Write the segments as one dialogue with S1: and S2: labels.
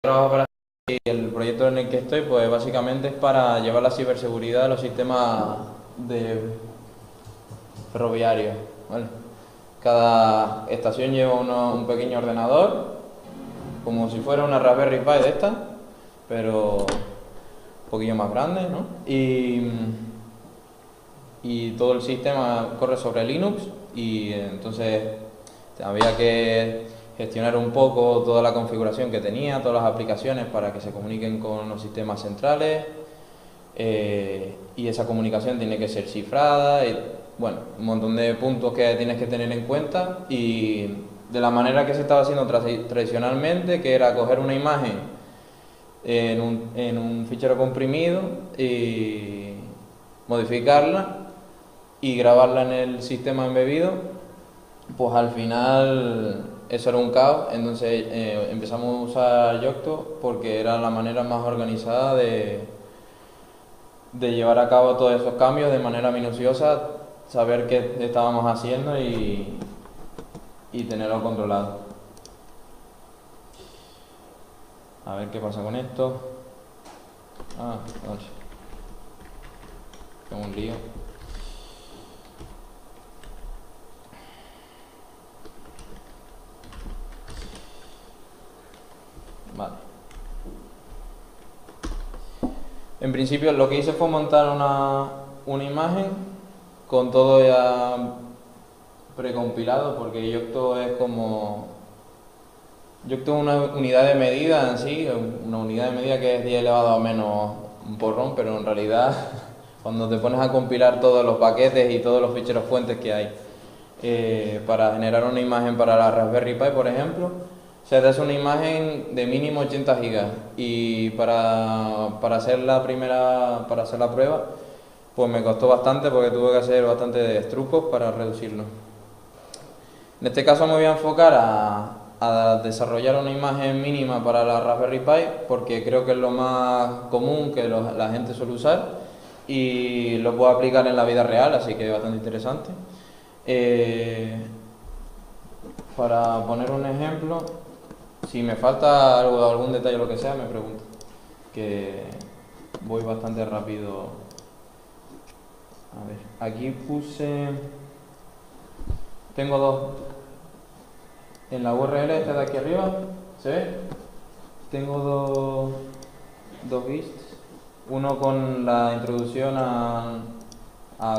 S1: trabajo para y el proyecto en el que estoy, pues básicamente es para llevar la ciberseguridad a los sistemas de ferroviarios, ¿vale? Cada estación lleva un pequeño ordenador, como si fuera una Raspberry Pi de esta, pero un poquillo más grande, ¿no? Y todo el sistema corre sobre Linux y entonces había que gestionar un poco toda la configuración que tenía, todas las aplicaciones para que se comuniquen con los sistemas centrales, y esa comunicación tiene que ser cifrada y bueno, un montón de puntos que tienes que tener en cuenta y de la manera que se estaba haciendo tradicionalmente, que era coger una imagen en un fichero comprimido y modificarla y grabarla en el sistema embebido, pues al final eso era un caos. Entonces empezamos a usar Yocto porque era la manera más organizada de llevar a cabo todos esos cambios de manera minuciosa, saber qué estábamos haciendo y tenerlo controlado. A ver qué pasa con esto. Ah, vale. Tengo un lío. Vale. En principio lo que hice fue montar una imagen con todo ya precompilado, porque Yocto es como... Yocto es una unidad de medida en sí, una unidad de medida que es 10 elevado a menos un porrón, pero en realidad cuando te pones a compilar todos los paquetes y todos los ficheros fuentes que hay para generar una imagen para la Raspberry Pi, por ejemplo, se te hace una imagen de mínimo 80 gigas y para hacer para hacer la prueba, pues me costó bastante porque tuve que hacer bastantes trucos para reducirlo. En este caso me voy a enfocar a desarrollar una imagen mínima para la Raspberry Pi porque creo que es lo más común que la gente suele usar y lo puedo aplicar en la vida real, así que es bastante interesante. Eh, para poner un ejemplo, si me falta algo, algún detalle o lo que sea, me pregunto, que voy bastante rápido. A ver, aquí tengo en la URL esta de aquí arriba, ¿se ve? Tengo dos bits, uno con la introducción a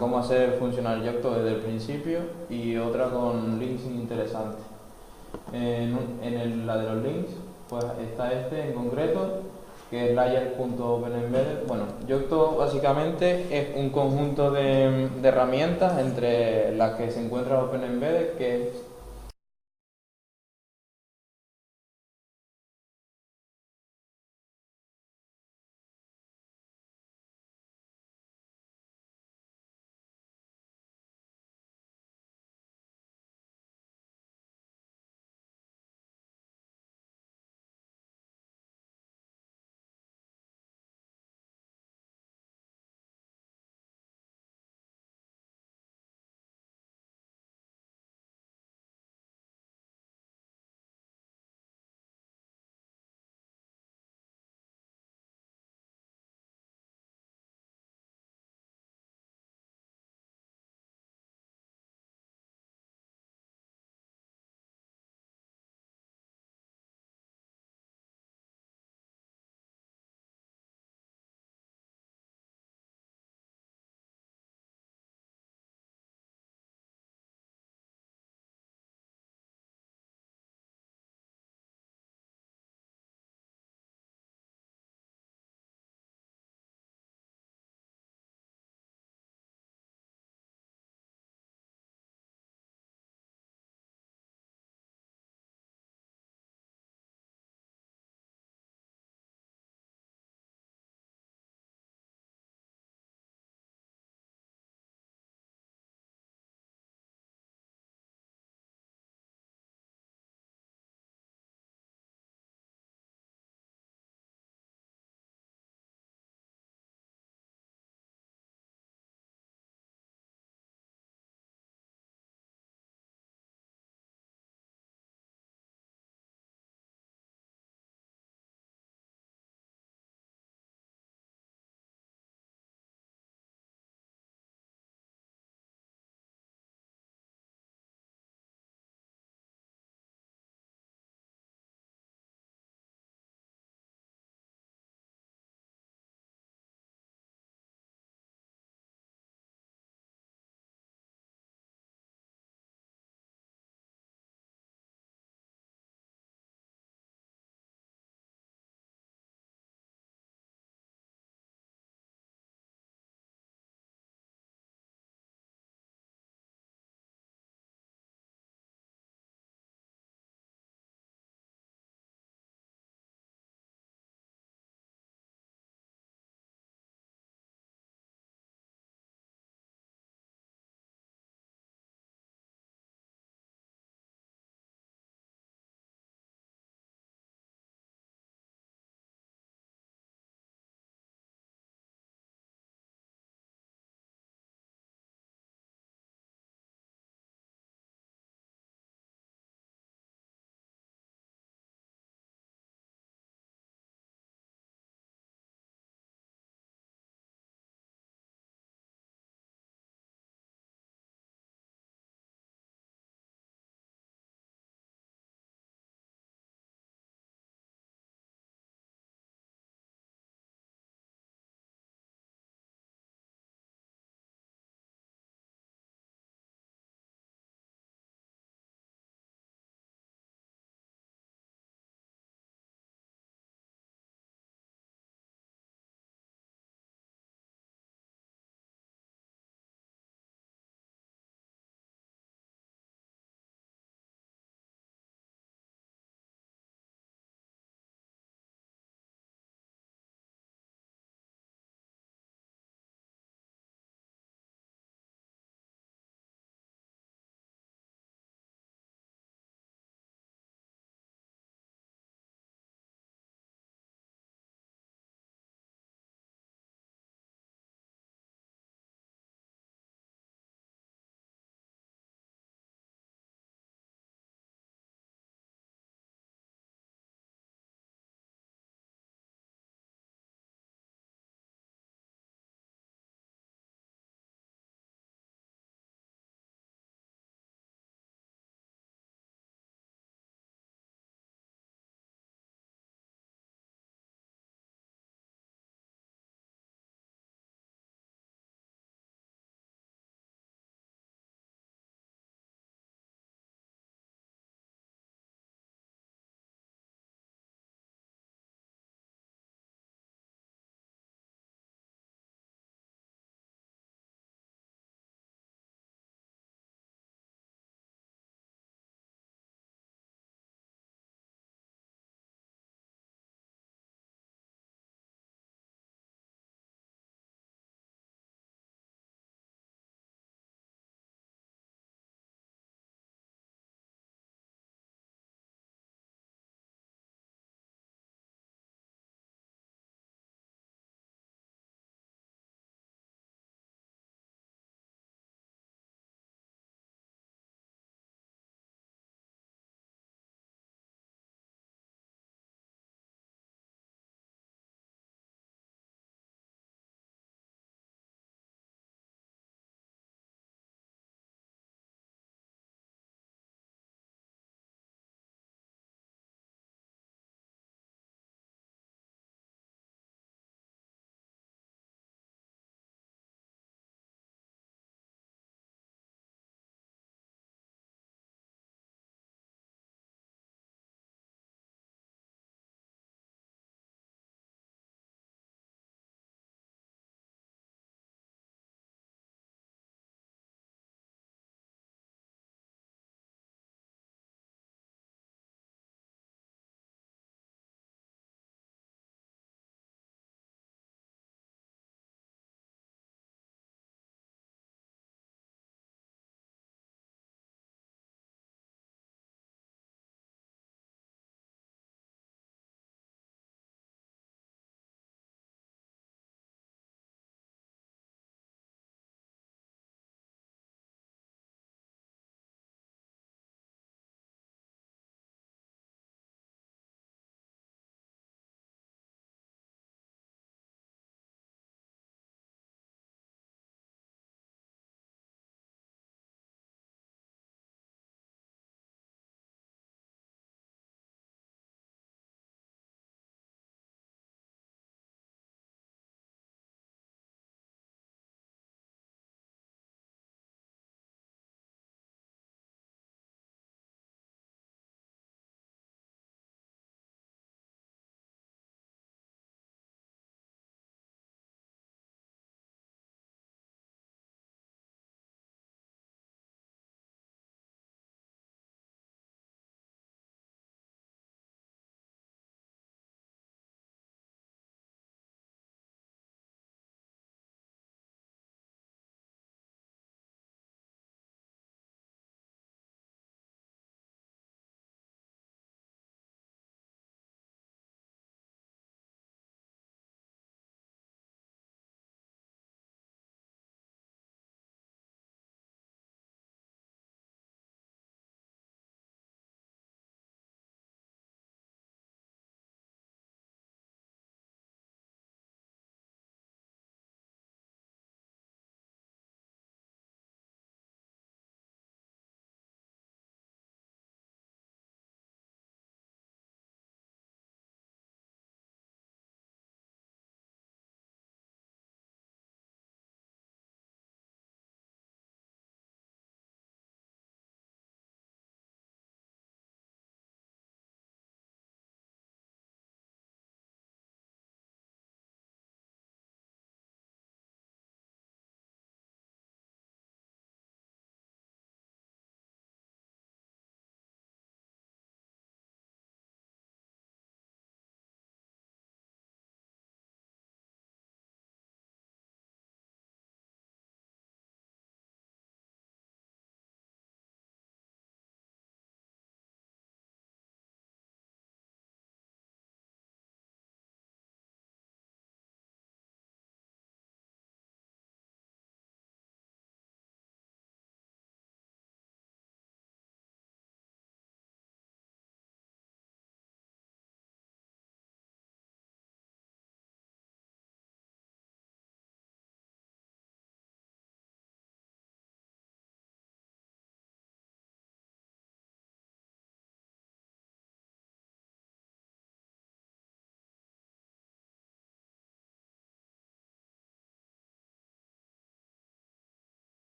S1: cómo hacer funcionar Yocto desde el principio y otra con links interesantes. La de los links, pues está este en concreto, que es layer.openembedded. Bueno, Yocto básicamente es un conjunto de herramientas entre las que se encuentra OpenEmbedded, que es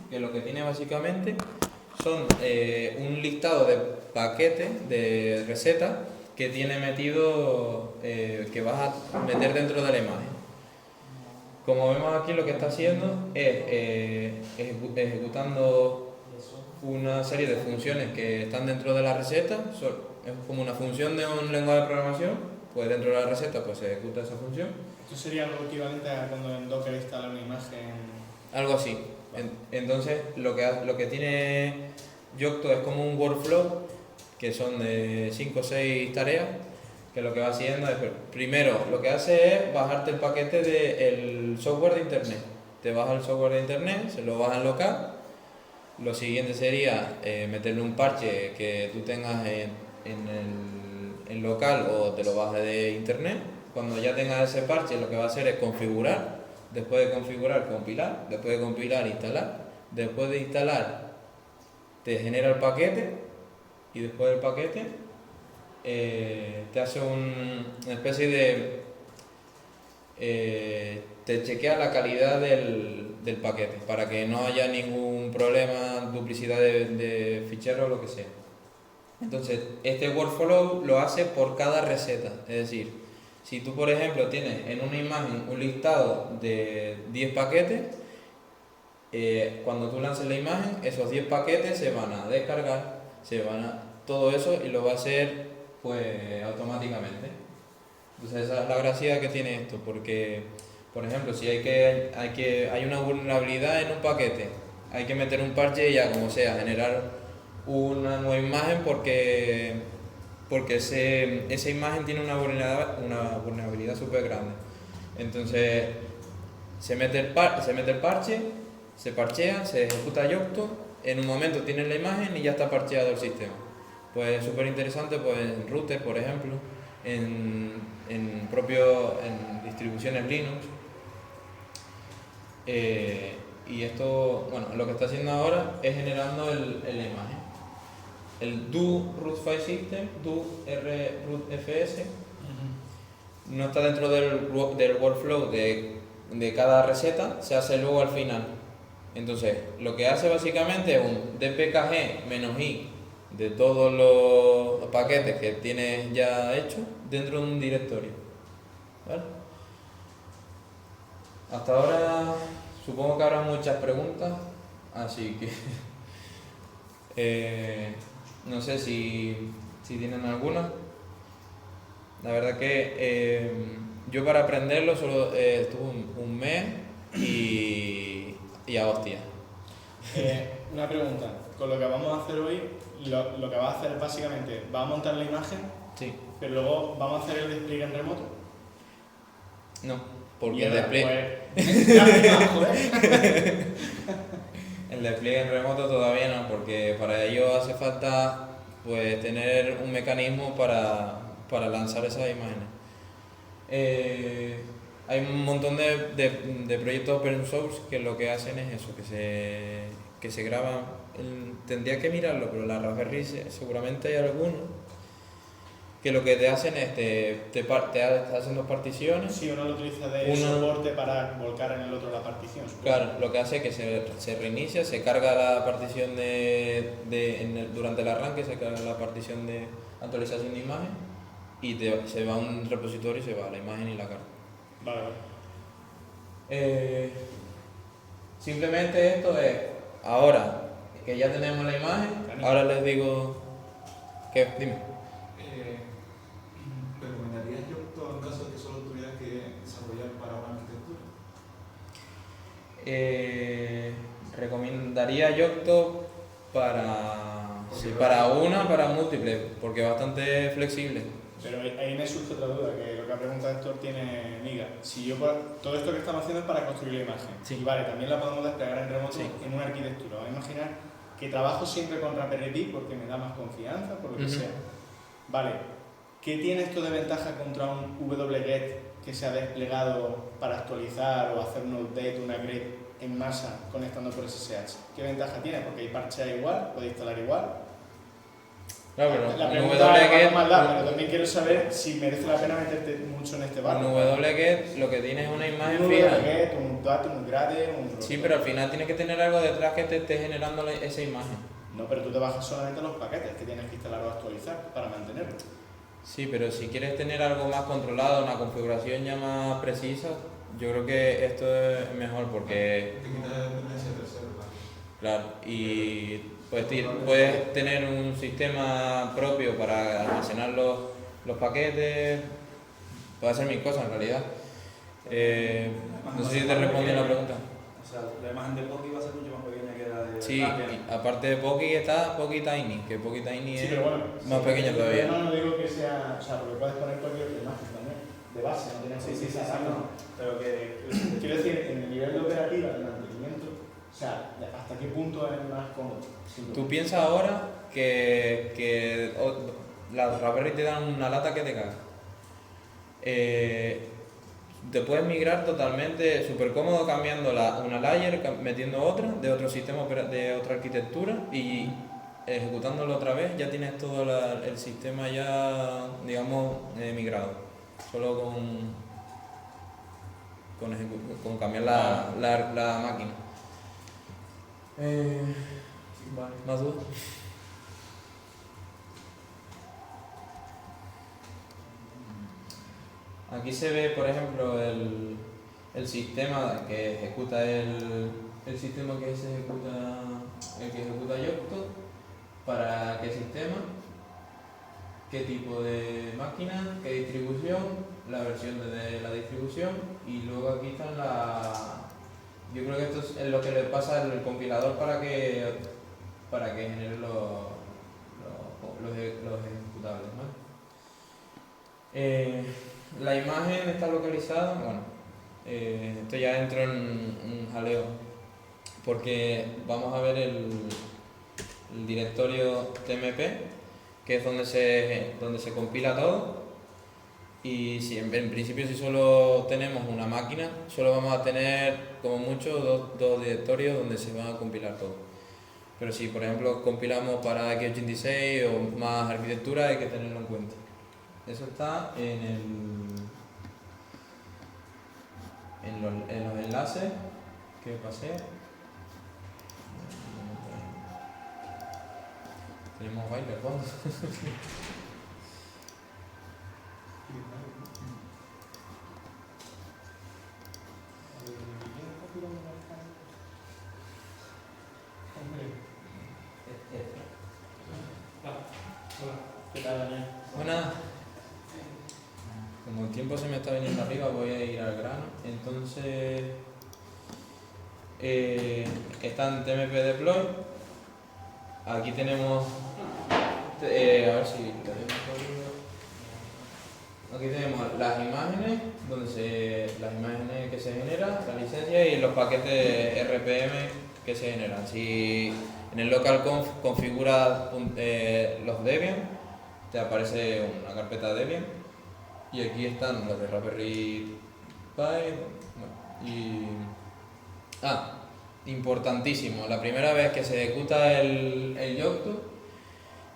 S1: que lo que tiene básicamente son un listado de paquetes, de recetas, que tiene metido, que vas a meter dentro de la imagen. Como vemos aquí, lo que está haciendo es ejecutando una serie de funciones que están dentro de la receta. Es como una función de un lenguaje de programación, pues dentro de la receta pues se ejecuta esa función.
S2: ¿Esto sería algo equivalente a cuando en Docker instala una imagen?
S1: Algo así. Entonces, lo que tiene Yocto es como un workflow, que son de 5 o 6 tareas, que lo que va haciendo es, primero, lo que hace es bajarte el paquete del software de internet. Te baja el software de internet, se lo baja en local. Lo siguiente sería meterle un parche que tú tengas en local o te lo bajes de internet. Cuando ya tengas ese parche, lo que va a hacer es configurar. Después de configurar, compilar. Después de compilar, instalar. Después de instalar, te genera el paquete. Y después del paquete, te hace una especie de... te chequea la calidad del paquete para que no haya ningún problema, duplicidad de ficheros o lo que sea. Entonces, este workflow lo hace por cada receta. Es decir, si tú, por ejemplo, tienes en una imagen un listado de 10 paquetes, cuando tú lances la imagen, esos 10 paquetes se van a descargar, todo eso, y lo va a hacer pues automáticamente. Entonces esa es la gracia que tiene esto, porque por ejemplo, si hay una vulnerabilidad en un paquete, hay que meter un parche y ya como sea, generar una nueva imagen porque esa imagen tiene una vulnerabilidad súper grande. Entonces se mete el parche, se parchea, se ejecuta Yocto, en un momento tienes la imagen y ya está parcheado el sistema. Pues es súper interesante, pues en routers, por ejemplo, en distribuciones Linux. Y esto, bueno, lo que está haciendo ahora es generando la imagen. El do root file system, do rrootfs, no está dentro del workflow de cada receta, se hace luego al final. Entonces, lo que hace básicamente es un dpkg-i de todos los paquetes que tienes ya hechos dentro de un directorio. ¿Vale? Hasta ahora supongo que habrá muchas preguntas, así que no sé si tienen alguna. La verdad que yo para aprenderlo solo estuve un mes y a hostia.
S2: Una pregunta, con lo que vamos a hacer hoy, lo que vas a hacer es básicamente, vas a montar la imagen,
S1: Sí.
S2: pero luego vamos a hacer el despliegue en remoto.
S1: No, porque el despliegue... El despliegue en remoto todavía no, porque para ello hace falta pues tener un mecanismo para lanzar esas imágenes. Hay un montón de proyectos open source que lo que hacen es eso, que se graban. Tendría que mirarlo, pero la Raspberry seguramente hay alguno que lo que te hacen es te hacen dos particiones.
S2: Sí, uno lo utiliza de soporte para volcar en el otro la partición.
S1: Claro, lo que hace es que se reinicia, se carga la partición durante el arranque, se carga la partición de actualización de imagen y se va a un repositorio y se va a la imagen y la carga.
S2: Vale.
S1: Simplemente esto es, ahora que ya tenemos la imagen, ahora les digo que, dime.
S3: ¿Recomendarías Yocto en caso de que solo tuvieras que desarrollar para una arquitectura?
S1: Recomendaría Yocto para múltiples, porque es bastante flexible.
S2: Pero ahí me surge otra duda, que lo que ha preguntado Héctor tiene miga. Si yo todo esto que estamos haciendo es para construir la imagen,
S1: sí.
S2: Y vale, también la podemos desplegar en remoto,
S1: sí.
S2: En una arquitectura. Voy a imaginar que trabajo siempre con Raspberry Pi porque me da más confianza, por lo que sea. Vale, ¿qué tiene esto de ventaja contra un wget que se ha desplegado para actualizar o hacer un update, una upgrade en masa conectando por SSH? ¿Qué ventaja tiene? Porque hay parchea igual, puede instalar igual.
S1: Claro, pero
S2: La
S1: un
S2: pregunta va
S1: wget,
S2: con maldad, pero también quiero saber si merece la pena meterte mucho en este barco.
S1: un wget lo que tiene es una imagen
S2: Un
S1: fija.
S2: wget, un datum, un grade, un...
S1: Sí, pero al final tienes que tener algo detrás que te esté generando esa imagen.
S2: No, pero tú te bajas solamente los paquetes que tienes que instalar o actualizar para mantenerlo.
S1: Sí, pero si quieres tener algo más controlado, una configuración ya más precisa, yo creo que esto es mejor porque,
S3: Te quita dependencia de terceros, ¿vale?
S1: claro, y puedes tener un sistema propio para almacenar los paquetes, puede hacer mil cosas en realidad. No sé si te respondí la pregunta.
S4: O sea, la imagen de Poki va a ser mucho más pequeña que la de
S1: Sí,
S4: Raspberry.
S1: y aparte de Poki está Poki Tiny, que Poki Tiny
S2: Sí,
S1: es
S2: pero bueno,
S1: más pequeño
S2: el
S1: todavía.
S2: problema no digo que sea, o sea, porque puedes poner cualquier imagen también, de base, no tienes
S4: Sí,
S2: que
S4: sí, sí,
S2: utilizar
S4: sí,
S2: algo.
S4: no. Pero que...
S2: Quiero decir, en el nivel de operativa, de mantenimiento, o sea, ¿hasta qué punto es más cómodo?
S1: Tú piensas ahora que las Raspberry te dan una lata que te caga. Te puedes migrar totalmente, súper cómodo cambiando una layer, metiendo otra de otro sistema, de otra arquitectura y ejecutándolo otra vez, ya tienes todo el sistema ya, digamos, migrado. Solo con cambiar la máquina. Vale, ¿más dudas? Aquí se ve, por ejemplo, el sistema que ejecuta el sistema que se ejecuta, el que ejecuta Yocto, para qué sistema, qué tipo de máquina, qué distribución, la versión de la distribución y luego aquí están yo creo que esto es lo que le pasa al compilador para que genere los ejecutables, ¿vale? La imagen está localizada, bueno, esto ya entro en un jaleo, porque vamos a ver el directorio tmp, que es donde se compila todo, y si en principio si solo tenemos una máquina, solo vamos a tener como mucho dos directorios donde se va a compilar todo. Pero si por ejemplo compilamos para x86 o más arquitectura hay que tenerlo en cuenta. Eso está en los enlaces que pasé. Tenemos baile de fondo.
S2: ¿Qué tal, Daniel?
S1: Bueno, como el tiempo se me está viniendo arriba, voy a ir al grano. Entonces, está en tmp deploy. Aquí tenemos, a ver si lo tengo. Aquí tenemos las imágenes, las imágenes que se generan, la licencia y los paquetes RPM que se generan. Si en el localconf configuras los Debian, te aparece una carpeta Debian y aquí están los de Raspberry Pi. Importantísimo, la primera vez que se ejecuta el Yocto,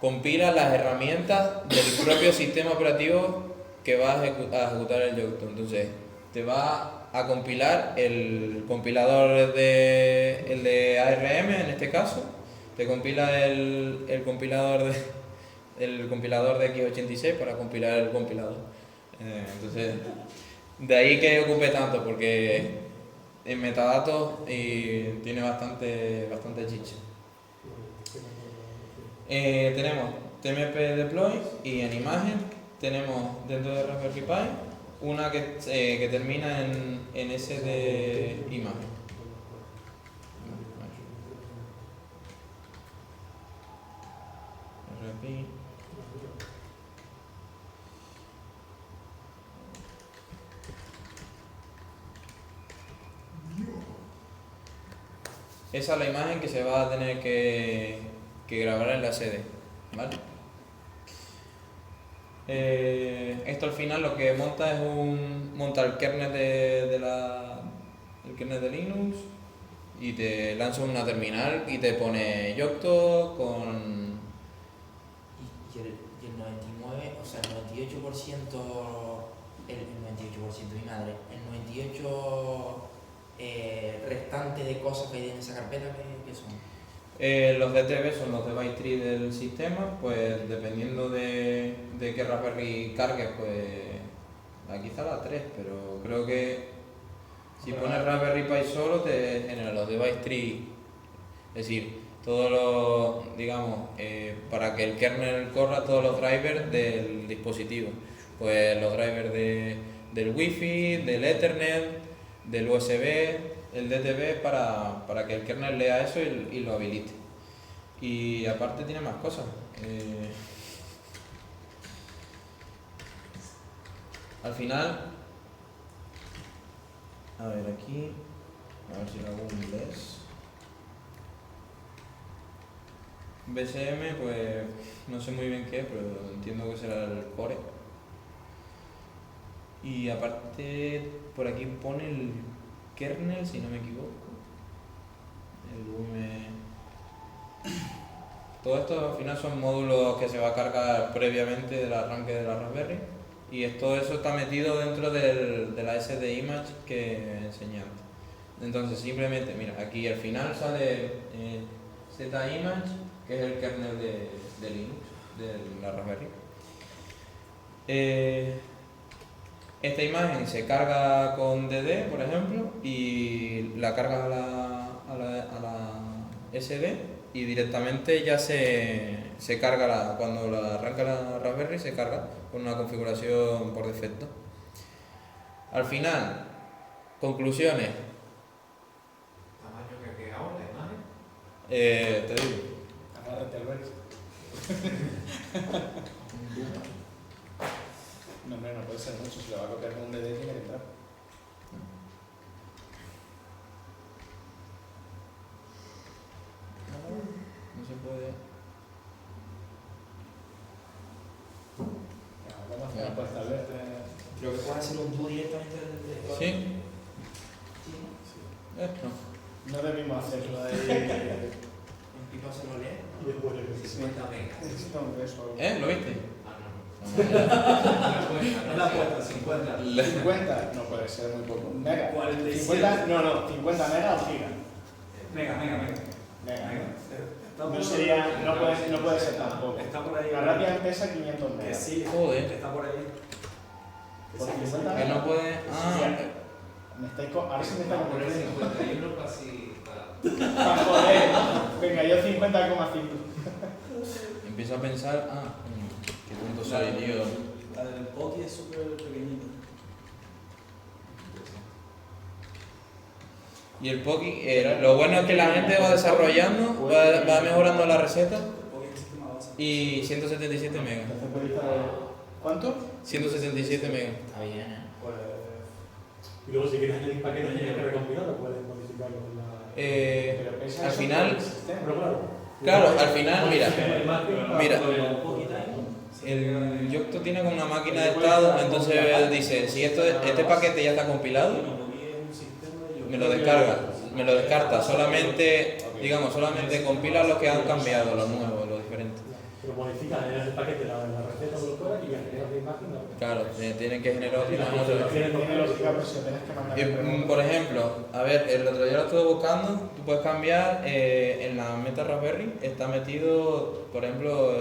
S1: compila las herramientas del propio sistema operativo que va a ejecutar el Yocto. Entonces, te va a compilar el compilador el de ARM en este caso, te compila el compilador de x86 para compilar el compilador. Entonces, de ahí que ocupe tanto, porque en metadatos tiene bastante chicha. Tenemos tmp deploy y en imagen tenemos dentro de Raspberry Pi una que termina en S de imagen. RPI. Esa es la imagen que se va a tener que grabar en la CD, ¿vale? Esto al final lo que monta es monta el kernel el kernel de Linux y te lanza una terminal y te pone Yocto con
S5: y el 99, o sea, el 98%, el 98%, mi madre, el 98 restante de cosas que hay en esa carpeta, ¿qué son?
S1: Los DTB son los device tree del sistema, pues dependiendo de qué Raspberry cargues, pues aquí está la 3, pero creo que si pones Raspberry Pi solo te genera los device tree, es decir, todos los, digamos, para que el kernel corra todos los drivers del dispositivo, pues los drivers del Wi-Fi, del Ethernet, del USB, el DTB para que el kernel lea eso y lo habilite. Y aparte tiene más cosas. Al final, a ver aquí, a ver si lo hago en inglés. BSM, pues no sé muy bien qué, pero entiendo que será el core. Y aparte, por aquí pone el kernel, si no me equivoco. El Todo esto al final son módulos que se va a cargar previamente del arranque de la Raspberry. Y todo eso está metido dentro de la SD Image que enseñé antes. Entonces simplemente, mira, aquí al final sale Z-Image, que es el kernel de Linux, de la Raspberry. Esta imagen se carga con DD, por ejemplo, y la cargas a la SD y directamente ya se carga, cuando arranca la Raspberry se carga con una configuración por defecto. Al final, conclusiones.
S3: ¿Tamaño que ha quedado la imagen?
S1: Te digo.
S2: Agárrate al verso. No, hombre, no puede ser mucho. Si lo va a copiar con un DD, tiene que entrar.
S1: No se puede.
S2: Vamos a hacer una puesta al verte.
S5: Creo que puedes hacer un tour directamente del
S1: ¿Sí?
S5: Sí.
S1: No.
S2: No debimos hacerlo ahí.
S5: En Pipa se lo lee.
S3: Y después le 50 megas.
S2: Necesito un beso.
S1: ¿Lo viste?
S3: Ah, no.
S1: No.
S3: Es la puerta, 50.
S2: 50, no puede ser muy poco. Mega.
S3: 47.
S2: 50, no, 50 megas o gigas.
S3: Mega.
S2: Mega.
S3: Está
S2: No
S3: por-
S2: sería, no puede ser tampoco.
S3: Está por ahí.
S2: La Radeon pesa 500
S3: Que
S2: megas.
S3: sí,
S1: Joder.
S3: está por ahí.
S2: Por
S3: Sí,
S2: 50
S1: Que no
S2: megas.
S1: puede.
S2: Ahora sí me está
S6: Poner
S2: confundiendo.
S6: 51 casi para...
S2: Ah, joder. Venga, yo 50,5.
S1: Empiezo a pensar, qué tonto soy, tío.
S4: La del Poki es súper pequeñita.
S1: Y el Poki, lo bueno es que la gente va desarrollando, va mejorando la receta
S4: El Poki es el sistema base.
S1: y 177 megas.
S2: Entonces puede instalar. ¿Cuánto?
S1: 177 megas.
S5: Está bien, ¿eh?
S3: Pues,
S7: Y luego si quieres añadir paquetes tienes que recompilarlo, puedes modificarlo con la...
S2: Pero pesa
S1: Al
S2: eso
S1: final,
S2: por el sistema.
S7: Pero
S1: claro, al final, mira, mira.
S4: El Poki Time.
S1: El Yocto tiene como una máquina de estado, entonces dice, si este paquete ya está compilado, me lo descarta, solamente compila lo que han cambiado, lo nuevo, lo diferente.
S7: Pero modificas en el paquete la receta productora y al generar la imagen la...
S1: Claro, tienen que generar otra imagen.
S2: Tiene lógica, pero si lo tienes que mandar.
S1: Por ejemplo, a ver, el otro día lo estuve buscando, tú puedes cambiar en la Meta Raspberry, está metido, por ejemplo,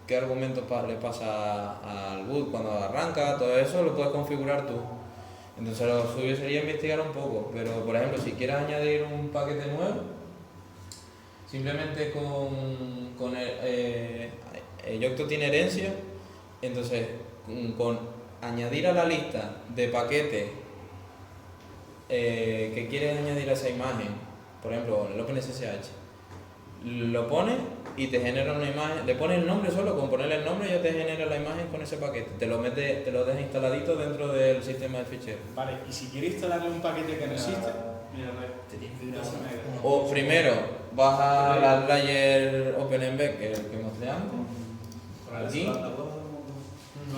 S1: qué argumentos le pasa al boot cuando arranca, todo eso lo puedes configurar tú. Entonces lo suyo sería investigar un poco, pero por ejemplo, si quieres añadir un paquete nuevo, simplemente con el Yocto tiene herencia, entonces con añadir a la lista de paquetes que quieres añadir a esa imagen, por ejemplo el OpenSSH, lo pones y te genera una imagen, le pones el nombre solo, con ponerle el nombre ya te genera la imagen con ese paquete, te lo dejas instaladito dentro del sistema de ficheros.
S2: Vale, y si quieres instalarle un paquete que no existe,
S3: mira, a ver.
S5: Te tienes que ir a
S1: O primero vas al layer OpenMB, que es el que mostré antes, aquí,
S4: No me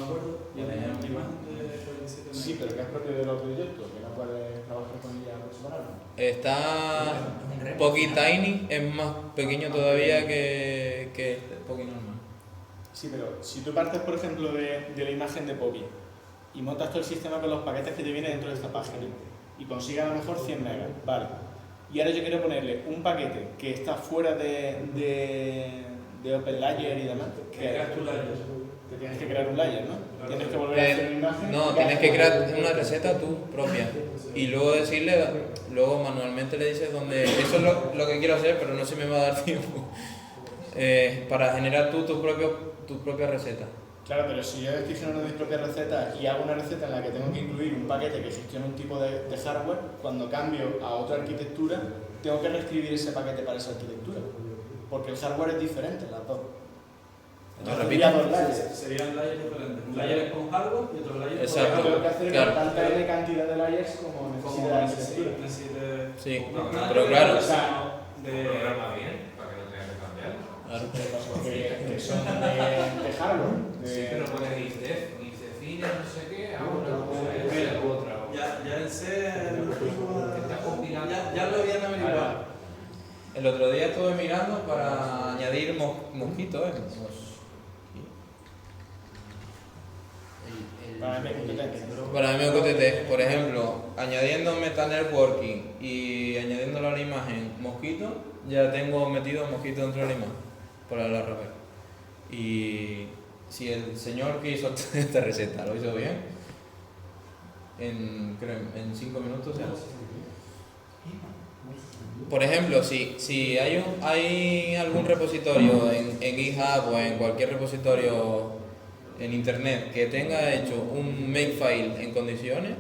S4: acuerdo. Y
S1: Por
S4: hay
S1: ejemplo.
S4: una imagen de 47
S2: sí, pero que es propio del otro proyecto, que no puedes trabajar con ella por separado.
S1: está Poki Tiny, es más pequeño todavía que este Poki normal.
S2: Sí, pero si tú partes, por ejemplo, de la imagen de Poppy y montas todo el sistema con los paquetes que te vienen dentro de esta página y consigues a lo mejor 100 megas, vale. Y ahora yo quiero ponerle un paquete que está fuera de OpenLayer y demás.
S4: Que creas tu layer.
S2: Te tienes que crear un layer, ¿no? Tienes que volver a hacer una imagen.
S1: No, tienes que crear una receta tú propia y luego decirle, luego manualmente le dices dónde. Eso es lo que quiero hacer, pero no se me va a dar tiempo. Para generar tú tu propia receta.
S2: Claro, pero si yo estoy generando mis propias recetas y hago una receta en la que tengo que incluir un paquete que gestione un tipo de hardware, cuando cambio a otra arquitectura, tengo que reescribir ese paquete para esa arquitectura. Porque el hardware es diferente, las dos. Entonces tendría dos layers.
S4: Serían layers diferentes. Un layer es con hardware y otro layer con
S1: Exacto.
S2: Lo que tengo que hacer
S1: Claro.
S2: es tanta N cantidad de layers como necesite la arquitectura.
S1: Sí,
S6: No,
S1: pero claro.
S2: O sea,
S6: Programa bien, para que no tengas que cambiarlo.
S2: que son de hardware.
S6: Sí, pero pones ICFine, no sé qué, ahora una otra.
S4: Ya en C,
S6: Estás compilando.
S4: ya lo habían averiguado.
S1: El otro día estuve mirando para añadir mosquitos, Para MQTT, por ejemplo, añadiendo Meta Networking y añadiéndolo a la imagen mosquito, ya tengo metido mosquito dentro de la imagen para la Raspberry. Y si el señor que hizo esta receta lo hizo bien, creo en 5 minutos ya. Por ejemplo, si hay algún repositorio en GitHub o en cualquier repositorio en internet que tenga hecho un makefile en condiciones,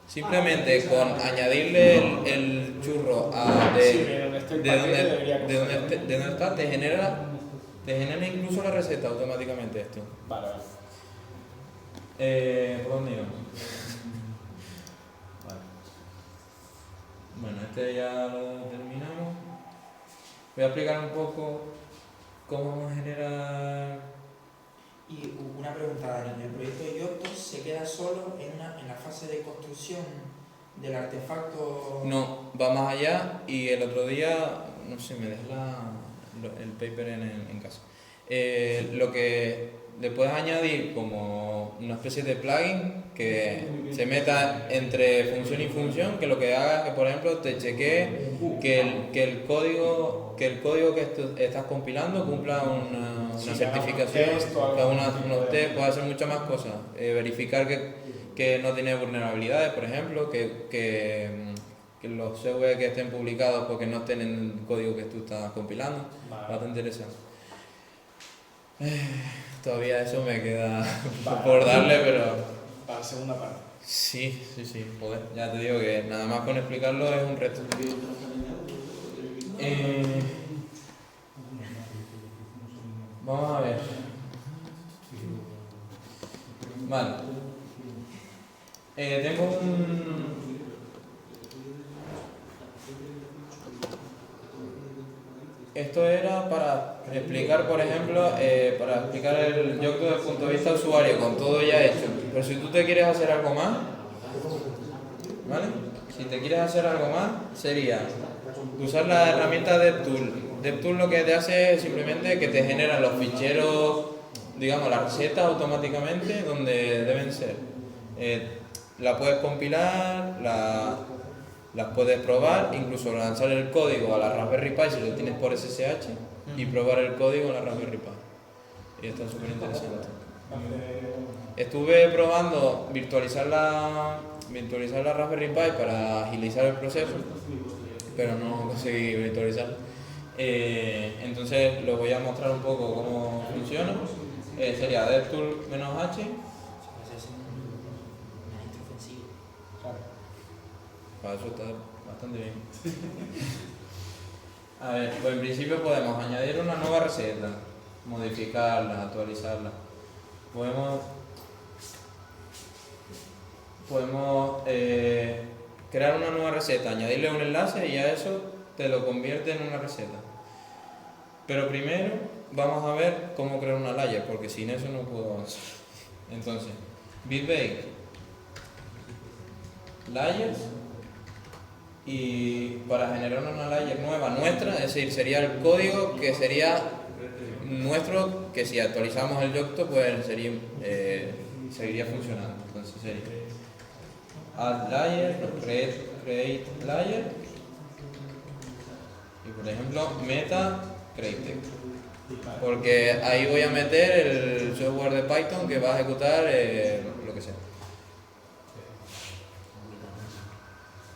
S1: simplemente con añadirle el churro de donde está, te genera incluso la receta automáticamente esto.
S2: Vale.
S1: ¿Por dónde íbamos? Vale. Bueno, este ya lo terminamos. Voy a explicar un poco cómo vamos a generar.
S5: Y una pregunta, Dani, ¿el proyecto de Yocto se queda solo en la fase de construcción del artefacto?
S1: No, va más allá y el otro día, no sé, me dejé el paper en casa. Lo que le puedes añadir como una especie de plugin que se meta entre función y función, que lo que haga es que, por ejemplo, te chequee que el código que estás compilando cumpla una certificación, que unos test, puede hacer muchas más cosas. Verificar que no tiene vulnerabilidades, por ejemplo, que los CV que estén publicados porque no estén en el código que tú estás compilando. Bastante interesante. Todavía eso me queda por darle, pero...
S2: Para la segunda parte.
S1: Sí, joder, ya te digo que nada más con explicarlo es un reto. Vamos a ver. Vale. Tengo un... Esto era para explicar, por ejemplo, para explicar el Yocto desde el punto de vista usuario, con todo ya hecho. Pero si tú te quieres hacer algo más, ¿vale? Si te quieres hacer algo más, sería usar la herramienta DevTool. DevTool lo que te hace es simplemente que te genera los ficheros, digamos, las recetas automáticamente donde deben ser. La puedes compilar, las puedes probar, incluso lanzar el código a la Raspberry Pi si lo tienes por SSH y probar el código en la Raspberry Pi. Y esto es súper interesante. Estuve probando virtualizar la Raspberry Pi para agilizar el proceso, pero no conseguí virtualizar. Entonces les voy a mostrar un poco cómo funciona. Sería DevTool-H. Para eso está bastante bien. A ver, pues en principio podemos añadir una nueva receta, modificarla, actualizarla. Podemos crear una nueva receta, añadirle un enlace y a eso te lo convierte en una receta. Pero primero vamos a ver cómo crear una layer, porque sin eso no puedo avanzar. Entonces, Bitbake, layers. Y para generar una layer nueva nuestra, es decir, sería el código que sería nuestro, que si actualizamos el Yocto, pues sería, seguiría funcionando. Entonces sería add layer, create layer, y por ejemplo meta create, porque ahí voy a meter el software de Python que va a ejecutar lo que sea.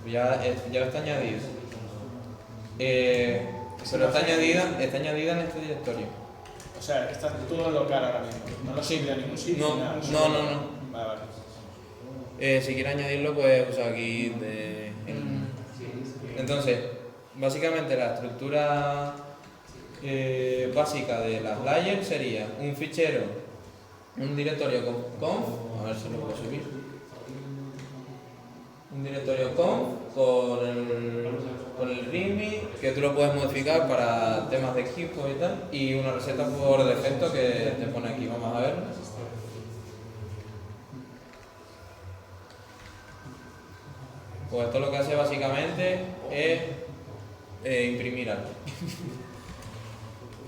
S1: Ya está añadido. Pero está añadida en este directorio.
S2: O sea, está todo local ahora mismo. No lo sirve a ningún sitio.
S1: No,
S2: ni nada,
S1: no.
S2: Vale.
S1: Si quieres añadirlo, pues usa aquí Entonces, básicamente la estructura básica de las layers sería un fichero, un directorio conf, a ver si lo puedo subir, un directorio conf con el readme, que tú lo puedes modificar para temas de equipo y tal, y una receta por defecto que te pone aquí. Vamos a ver. Pues esto lo que hace básicamente es imprimir algo.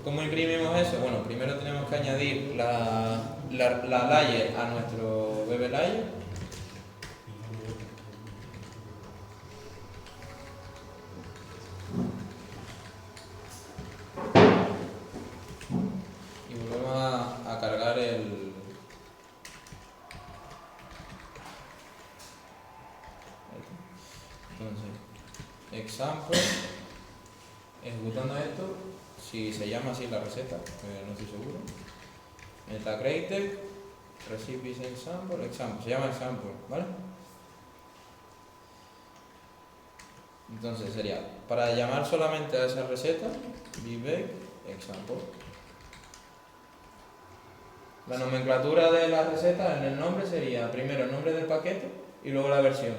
S1: ¿Cómo imprimimos eso? Bueno, primero tenemos que añadir la layer a nuestro BB layer. Y volvemos a cargar el... Entonces, example, ejecutando esto, si se llama así la receta, no estoy seguro. Meta created, recipes example, se llama example, ¿vale? Entonces sería, para llamar solamente a esa receta, vbake example. La nomenclatura de la receta en el nombre sería primero el nombre del paquete y luego la versión.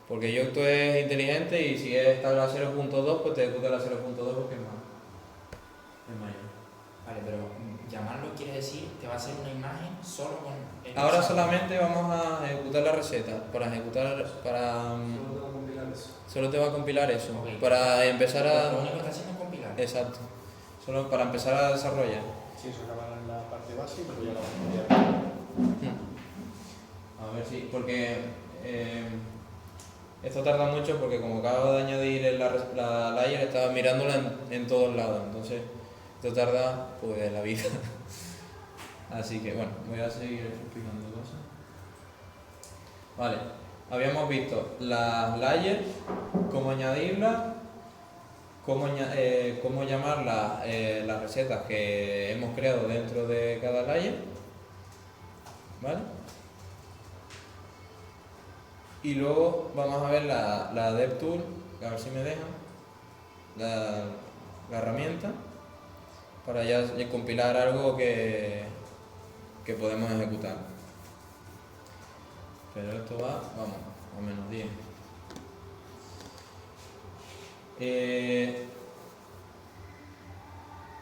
S1: Porque Yocto es inteligente y si está la 0.2, pues te ejecuta la 0.2 porque es mayor.
S5: Vale, pero llamarlo quiere decir que va a ser una imagen solo con el
S1: Ahora
S5: example.
S1: solamente vamos a ejecutar la receta. Solo te va a compilar eso.
S5: Ok.
S1: Para empezar
S5: Lo único que está haciendo es compilar.
S1: Exacto. Solo para empezar a desarrollar.
S2: Sí, eso acaba en la parte básica, pero ya la vamos a cambiar.
S1: A ver si, porque esto tarda mucho porque como acabo de añadir la layer, estaba mirándola en todos lados, entonces esto tarda pues la vida. Así que bueno, voy a seguir explicando cosas. Vale, habíamos visto las layers, cómo añadirlas, cómo llamar las recetas que hemos creado dentro de cada layer, ¿vale? Y luego vamos a ver la DevTool, a ver si me dejan, la herramienta, para ya compilar algo que podemos ejecutar. Pero esto va, vamos, a menos 10.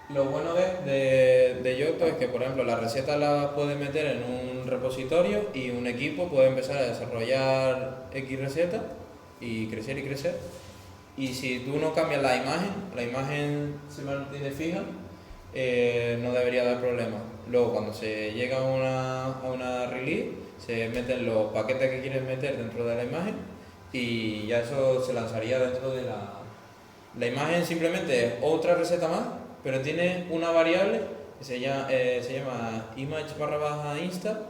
S1: Lo bueno de Yocto es que, por ejemplo, la receta la puedes meter en un repositorio y un equipo puede empezar a desarrollar X receta y crecer y crecer. Y si tú no cambias la imagen se mantiene fija, no debería dar problema. Luego, cuando se llega a una release, se meten los paquetes que quieres meter dentro de la imagen y ya eso se lanzaría dentro de la imagen. Simplemente es otra receta más, pero tiene una variable que se llama image_insta,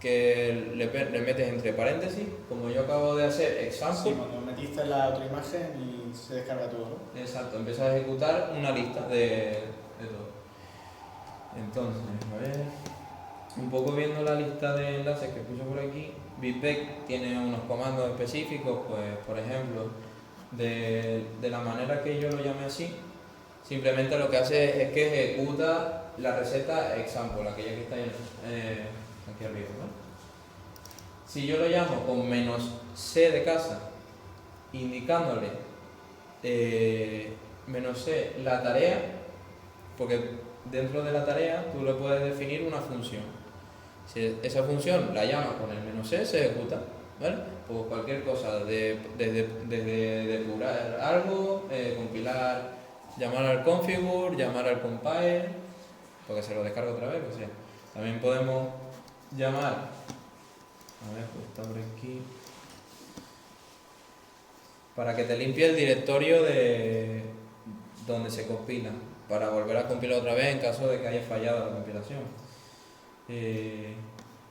S1: que le metes entre paréntesis, como yo acabo de hacer example.
S2: Sí, cuando metiste la otra imagen y se descarga todo, ¿no?
S1: Exacto, empieza a ejecutar una lista de todo. Entonces, a ver, un poco viendo la lista de enlaces que puse por aquí, Bitbake tiene unos comandos específicos, pues por ejemplo, de la manera que yo lo llame así, simplemente lo que hace es que ejecuta la receta example, aquella que está aquí arriba, ¿no? Si yo lo llamo con "-c de casa", indicándole "-c la tarea", porque dentro de la tarea tú le puedes definir una función. Si esa función la llamas con el "-c", se ejecuta, ¿vale? Pues cualquier cosa, desde depurar algo, compilar, llamar al configure, llamar al compile, porque se lo descarga otra vez, o sea, también podemos llamar, a ver, pues está por aquí, para que te limpie el directorio de donde se compila, para volver a compilar otra vez en caso de que haya fallado la compilación.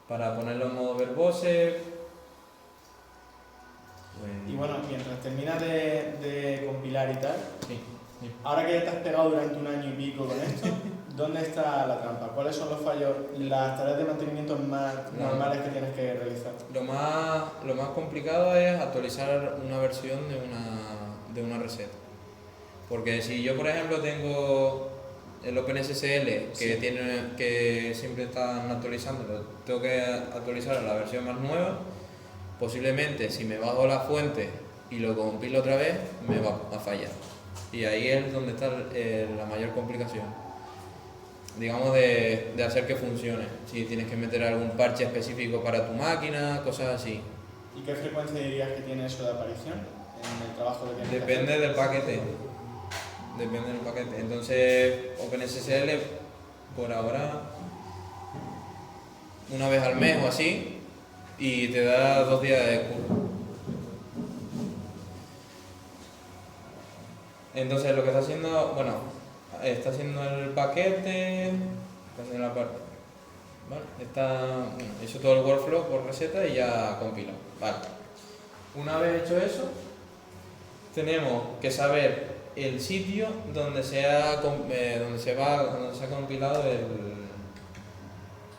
S1: Para ponerlo en modo verbose.
S2: Y bueno, mientras terminas de compilar y tal,
S1: Sí.
S2: ahora que ya te has pegado durante un año y pico con esto, ¿dónde está la trampa? ¿Cuáles son los fallos, las tareas de mantenimiento más normales que tienes que realizar?
S1: Lo más complicado es actualizar una versión de una receta. Porque si yo, por ejemplo, tengo el OpenSSL que siempre están actualizando, tengo que actualizar a la versión más nueva, posiblemente si me bajo la fuente y lo compilo otra vez, me va a fallar. Y ahí es donde está la mayor complicación, digamos, de hacer que funcione. Si tienes que meter algún parche específico para tu máquina, cosas así.
S2: ¿Y qué frecuencia dirías que tiene eso de aparición en el trabajo que tienes que
S1: Depende
S2: hacer?
S1: del paquete. Depende del paquete. Entonces, OpenSSL, por ahora, una vez al mes o así, y te da 2 días de curso. Entonces, lo que está haciendo, bueno, está haciendo el paquete, está haciendo la parte. Vale, hizo todo el workflow por receta y ya compila. Vale. Una vez hecho eso, tenemos que saber el sitio donde se ha compilado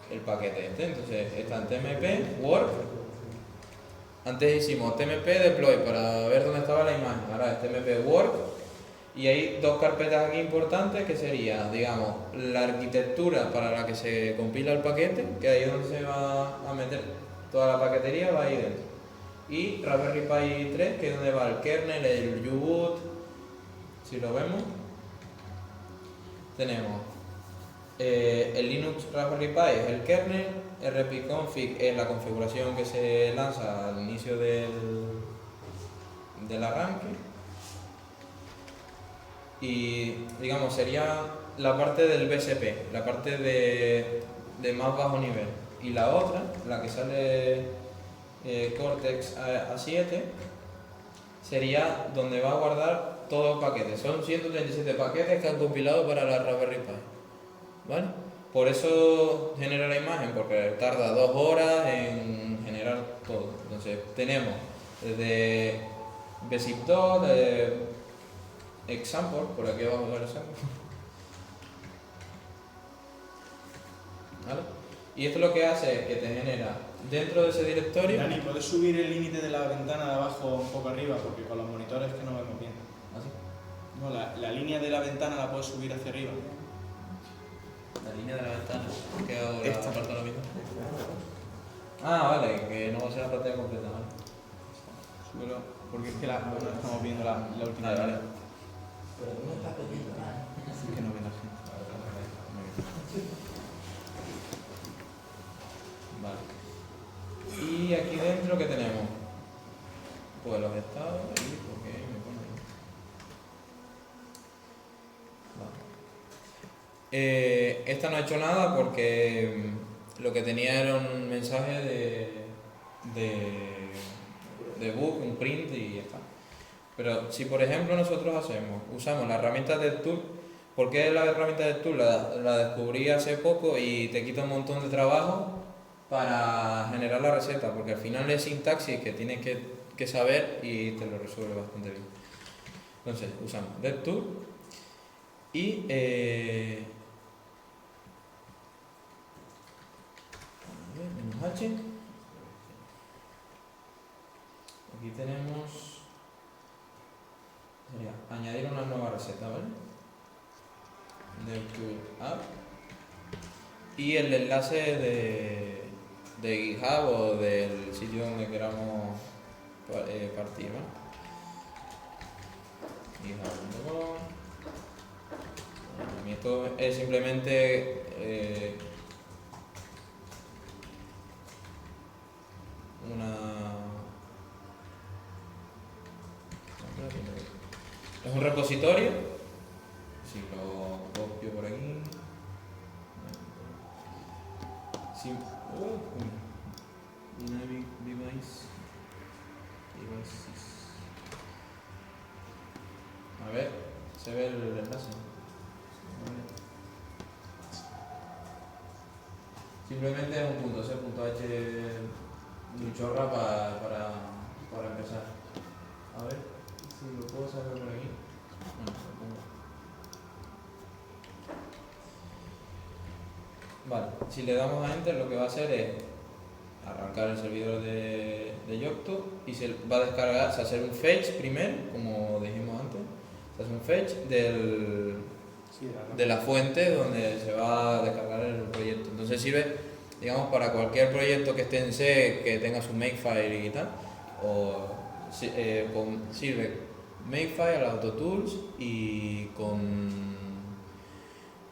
S1: el paquete este. Entonces está en tmp work. Antes hicimos tmp deploy para ver dónde estaba la imagen, ahora es tmp work, y hay 2 carpetas aquí importantes que sería, digamos, la arquitectura para la que se compila el paquete, que ahí es donde se va a meter toda la paquetería, va ahí dentro, y Raspberry Pi 3, que es donde va el kernel, el U-boot. Si lo vemos, tenemos el Linux Raspberry Pi es el kernel, rpconfig es la configuración que se lanza al inicio del arranque, y digamos sería la parte del BSP, la parte de más bajo nivel, y la otra, la que sale Cortex A7, sería donde va a guardar todos los paquetes. Son 137 paquetes que han compilado para la Raspberry Pi, ¿vale? Por eso genera la imagen, porque tarda 2 horas en generar todo. Entonces tenemos desde Bzip2, de example, por aquí abajo el example, ¿vale? Y esto lo que hace es que te genera dentro de ese directorio.
S2: Dani, ¿puedes subir el límite de la ventana de abajo un poco arriba? Porque con los monitores que no vemos bien.
S1: ¿Así?
S2: No, la línea de la ventana la puedes subir hacia arriba.
S1: La línea de la ventana, que ahora
S2: Esta.
S1: falta lo mismo. Ah, vale, que no va a ser la pantalla completa, ¿vale?
S2: Súbelo, porque es que estamos viendo la última.
S1: Vale, vale.
S5: Pero tú no estás perdiendo nada.
S2: Que no ve la gente.
S1: Vale. Y aquí dentro, ¿qué tenemos? Pues los estados, y ¿por qué me pone ahí? Vale. Esta no ha hecho nada porque lo que tenía era un mensaje de book, un print y ya está. Pero si por ejemplo nosotros usamos la herramienta DevTool, ¿por qué la herramienta DevTool? La descubrí hace poco y te quita un montón de trabajo para generar la receta, porque al final es sintaxis que tienes que saber y te lo resuelve bastante bien. Entonces usamos DevTool y -h. Aquí tenemos, sería añadir una nueva receta, ¿vale? DevTool app y el enlace de GitHub o del sitio donde queramos partir, ¿vale? GitHub.com. Y esto es simplemente es un repositorio. Si lo copio por aquí, Dynamic devices. A ver, se ve el enlace. Simplemente es un .c.h chorra para empezar. A ver si lo puedo sacar por aquí. Bueno, lo pongo. Vale, si le damos a Enter lo que va a hacer es arrancar el servidor de Yocto y se va a descargar, se va a hacer un fetch primero, como dijimos antes, se hace un fetch de la fuente donde se va a descargar el proyecto. Entonces sirve, digamos, para cualquier proyecto que esté en C, que tenga su makefile y tal, o sirve makefile, autotools y con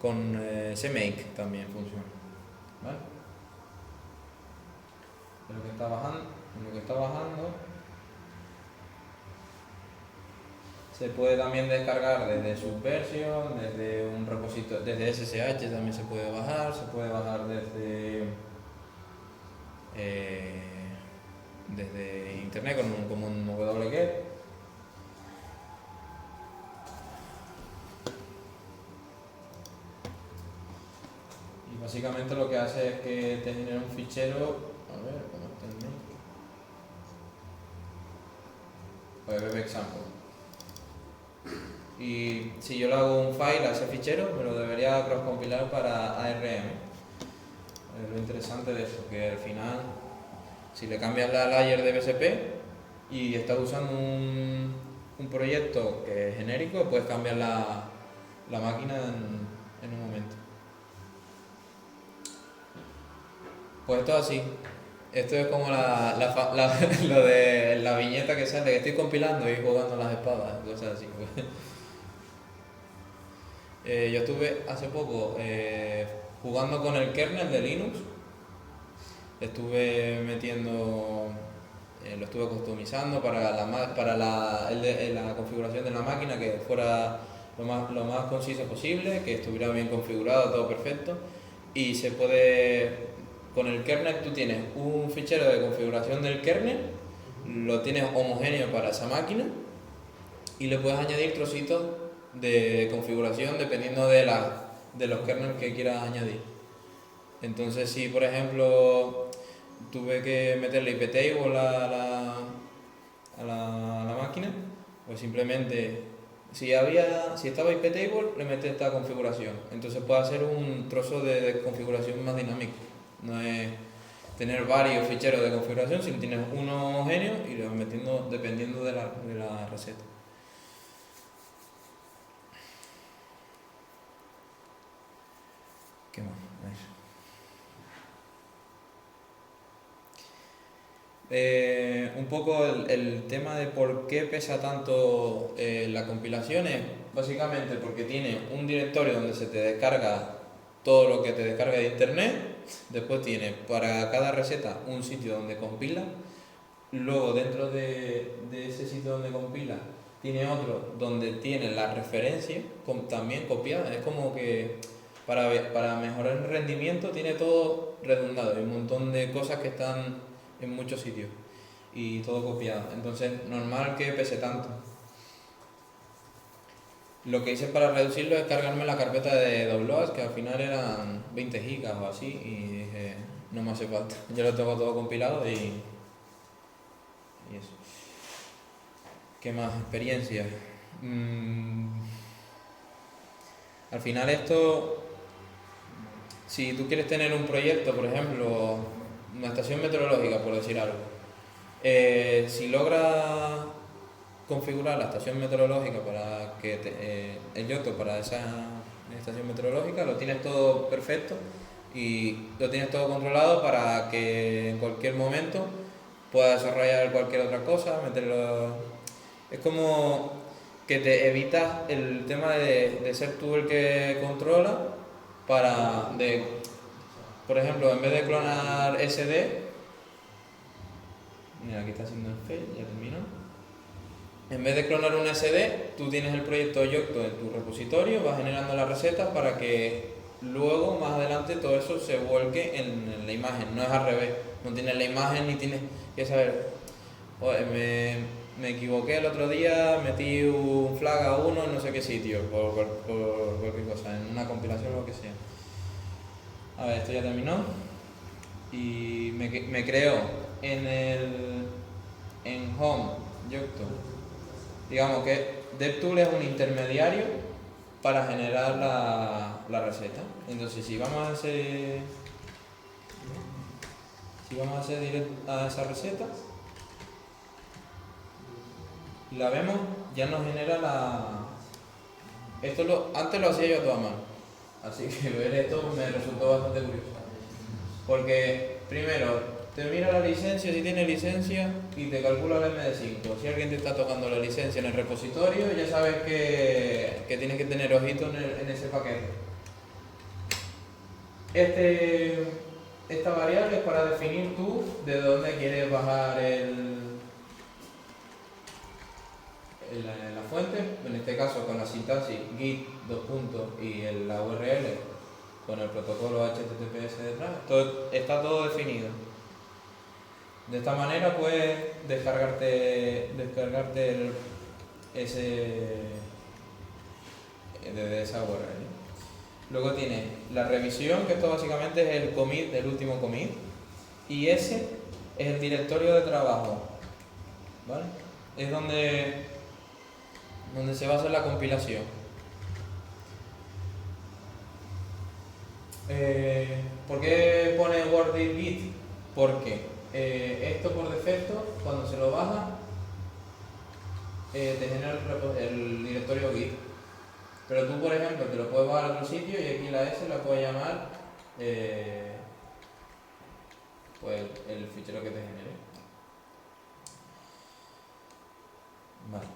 S1: CMake también funciona, ¿vale? En lo que está bajando se puede también descargar desde Subversion, desde un repositorio, desde SSH también se puede bajar desde internet como un wget. Y básicamente lo que hace es que te genera un fichero, a ver cómo está el mail, webexample. Y si yo le hago un file a ese fichero, me lo debería cross-compilar para ARM. Es lo interesante de esto, que al final, si le cambias la layer de BSP y estás usando un proyecto que es genérico, puedes cambiar la máquina en un momento. Pues esto es así. Esto es como lo de la viñeta que sale, que estoy compilando y jugando las espadas, cosas así. Yo estuve hace poco jugando con el kernel de Linux. Estuve metiendo, lo estuve customizando para la configuración de la máquina, que fuera lo más conciso posible, que estuviera bien configurado, todo perfecto. Y se puede, con el kernel tú tienes un fichero de configuración del kernel, lo tienes homogéneo para esa máquina y le puedes añadir trocitos de configuración dependiendo de los kernels que quieras añadir. Entonces, si por ejemplo tuve que meterle iptable a la máquina, pues simplemente si estaba iptable le metes esta configuración. Entonces puede hacer un trozo de configuración más dinámico. No es tener varios ficheros de configuración, sino tienes uno homogéneo y lo vas metiendo dependiendo de la receta. ¿Qué más? Un poco el tema de por qué pesa tanto la compilación es básicamente porque tiene un directorio donde se te descarga todo lo que te descarga de internet, después tiene para cada receta un sitio donde compila, luego dentro de ese sitio donde compila tiene otro donde tiene la referencia también copiada. Es como que para mejorar el rendimiento tiene todo redundado, hay un montón de cosas que están en muchos sitios y todo copiado, entonces normal que pese tanto. Lo que hice para reducirlo es cargarme la carpeta de downloads, que al final eran 20 gigas o así, y dije, no me hace falta, yo lo tengo todo compilado y eso. ¿Qué más? Experiencia. Al final esto, si tú quieres tener un proyecto, por ejemplo, una estación meteorológica, por decir algo, si logras configurar la estación meteorológica para que el Yocto para esa estación meteorológica, lo tienes todo perfecto y lo tienes todo controlado para que en cualquier momento puedas desarrollar cualquier otra cosa, meterlo. Es como que te evitas el tema de ser tú el que controla por ejemplo, en vez de clonar SD, mira, aquí está haciendo el fail, ya terminó. En vez de clonar un SD, tú tienes el proyecto Yocto en tu repositorio, vas generando las recetas para que luego más adelante todo eso se vuelque en la imagen, no es al revés, no tienes la imagen ni tienes que saber, "Joder, me equivoqué el otro día, metí un flag a uno en no sé qué sitio, por cualquier cosa, en una compilación o lo que sea". A ver, esto ya terminó y me creo en Home, Yocto. Digamos que DevTool es un intermediario para generar la receta. Entonces, si vamos a hacer a esa receta, la vemos, ya nos genera antes lo hacía yo a toda mano, así que ver esto me resultó bastante curioso. Porque, primero, te mira la licencia, si tiene licencia, y te calcula el MD5. Si alguien te está tocando la licencia en el repositorio, ya sabes que tienes que tener ojito en ese paquete. Esta variable es para definir tú de dónde quieres bajar la fuente, en este caso con la sintaxis git y la URL con el protocolo HTTPS detrás, está todo definido. De esta manera puedes descargarte desde esa URL. Luego tienes la revisión, que esto básicamente es el commit, el último commit, y ese es el directorio de trabajo, ¿vale? Es donde se va a hacer la compilación. ¿Por qué pone worded git? Porque esto por defecto, cuando se lo baja, te genera el directorio git. Pero tú, por ejemplo, te lo puedes bajar a otro sitio y aquí la S la puedes llamar pues el fichero que te genere. Vale.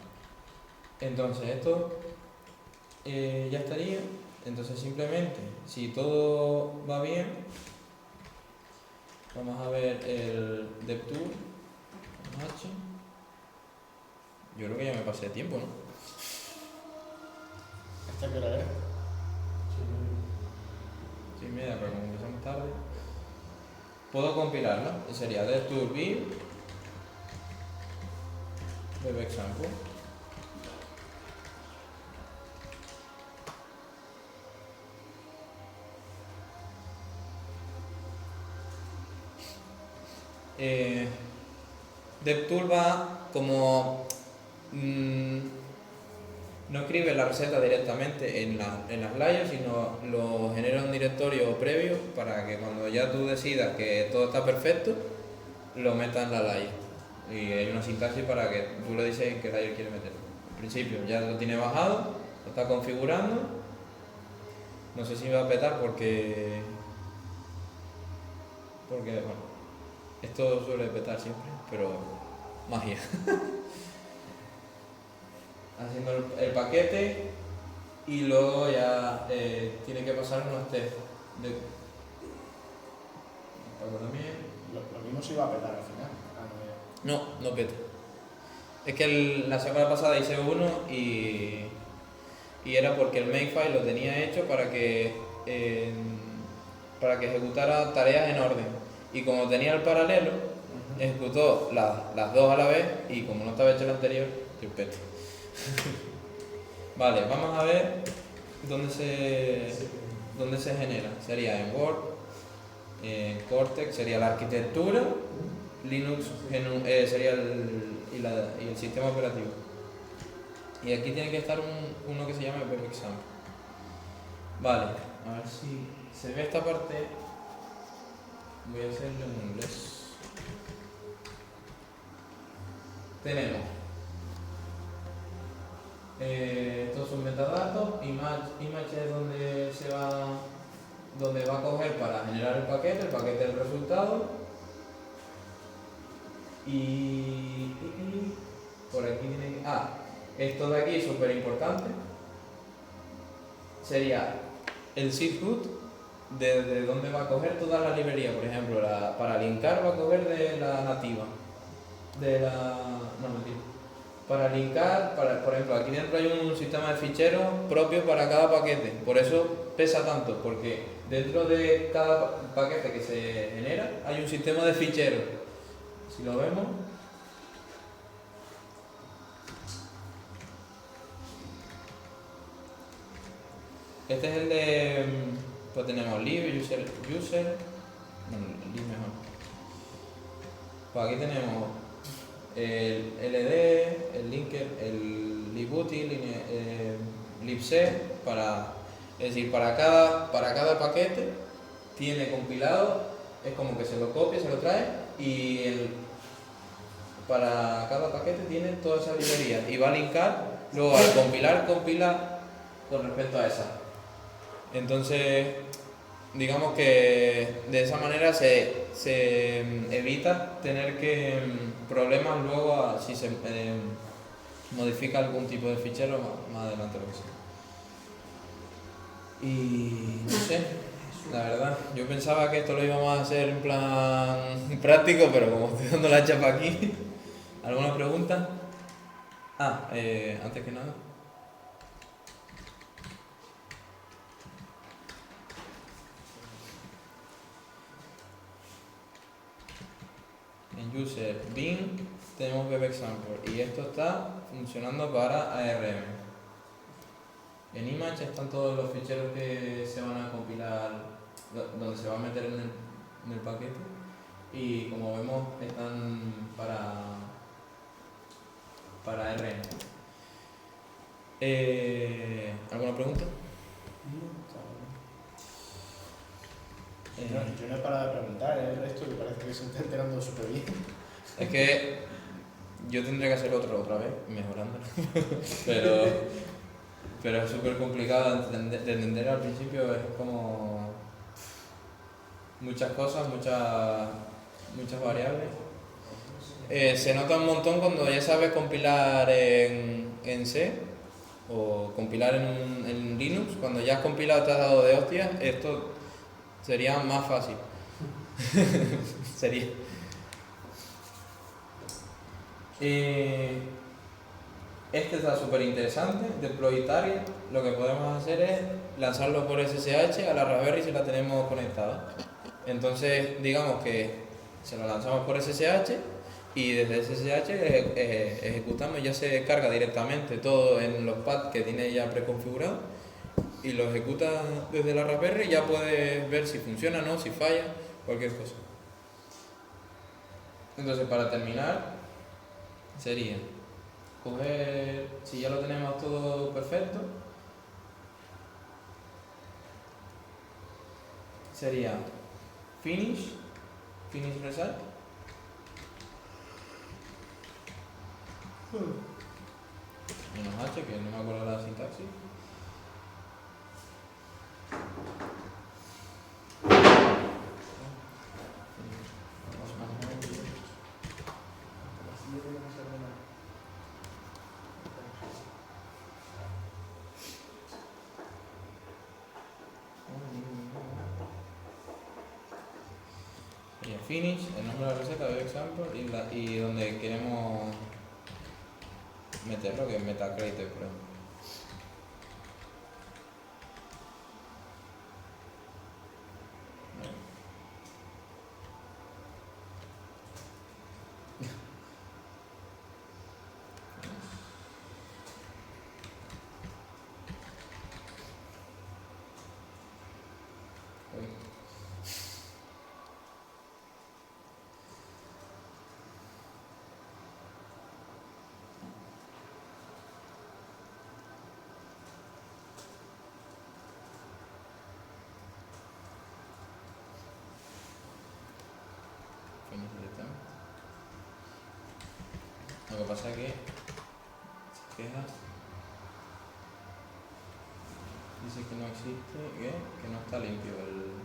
S1: Entonces esto ya estaría. Entonces simplemente, si todo va bien, vamos a ver el DevTool. Yo creo que ya me pasé de tiempo, ¿no?
S2: ¿Esta qué hora es?
S1: Sí, mira, pero como empezamos tarde. Puedo compilarlo. Sería DevTool build example. DevTool va como no escribe la receta directamente en las layers, sino lo genera un directorio previo para que cuando ya tú decidas que todo está perfecto, lo metas en la layer. Y hay una sintaxis para que tú le dices en qué layer quieres meterlo. Al principio ya lo tiene bajado, lo está configurando. No sé si va a petar porque bueno, esto suele petar siempre, pero magia. Haciendo el paquete y luego ya tiene que pasar unos test de también.
S2: Lo mismo se iba a petar al final.
S1: No peta. Es que la semana pasada hice uno y era porque el makefile lo tenía hecho para que ejecutara tareas en orden, y como tenía el paralelo, ejecutó las dos a la vez, y como no estaba hecho el anterior, peta. Vale, vamos a ver dónde se genera. Sería en Word, en Cortex sería la arquitectura, Linux sería el sistema operativo. Y aquí tiene que estar uno que se llama example. Vale, a ver si se ve esta parte. Voy a hacerlo en inglés. Tenemos estos son metadatos, image es donde va a coger para generar el paquete es el resultado, y por aquí tiene que... esto de aquí es súper importante, sería el seed hood, desde donde va a coger toda la librería. Por ejemplo, para linkar va a coger de la nativa, para linkar, por ejemplo, aquí dentro hay un sistema de ficheros propio para cada paquete, por eso pesa tanto? Porque dentro de cada paquete que se genera hay un sistema de ficheros. Si lo vemos, este es el de, pues tenemos lib, user, bueno, lib mejor. Pues aquí tenemos el LD, el linker, el libutil, libc, es decir, para cada paquete tiene compilado, es como que se lo copia, se lo trae y para cada paquete tiene toda esa librería y va a linkar, luego al compilar, compila con respecto a esa. Entonces, digamos que de esa manera se evita tener problemas luego si se modifica algún tipo de fichero más adelante lo que sea. Y no sé, la verdad, yo pensaba que esto lo íbamos a hacer en plan práctico, pero como estoy dando la chapa aquí, ¿alguna pregunta? Antes que nada. En user bin tenemos webexample y esto está funcionando para ARM. En image están todos los ficheros que se van a compilar, donde se va a meter en el paquete y como vemos están para ARM. ¿Alguna pregunta?
S2: Yo no he parado de preguntar, el resto que parece que se está enterando súper bien.
S1: Es que yo tendría que hacer otra vez, mejorándolo. pero es súper complicado de entender al principio, es como muchas cosas, muchas variables. Se nota un montón cuando ya sabes compilar en C o compilar en Linux, cuando ya has compilado te has dado de hostias, esto sería más fácil. Sería. Este está súper interesante, deploy target. Lo que podemos hacer es lanzarlo por SSH a la Raspberry si la tenemos conectada. Entonces, digamos que se lo lanzamos por SSH y desde SSH ejecutamos, ya se carga directamente todo en los pads que tiene ya preconfigurado y lo ejecuta desde la Raspberry y ya puedes ver si funciona o no, si falla, cualquier cosa. Entonces, para terminar, sería coger, si ya lo tenemos todo perfecto, sería finish result, -h, que no me acuerdo la sintaxis. Finish, el nombre de la receta de example y donde queremos meterlo, que es Metacreator, por ejemplo. Lo que pasa es que se queja, dice que no existe, que no está limpio el...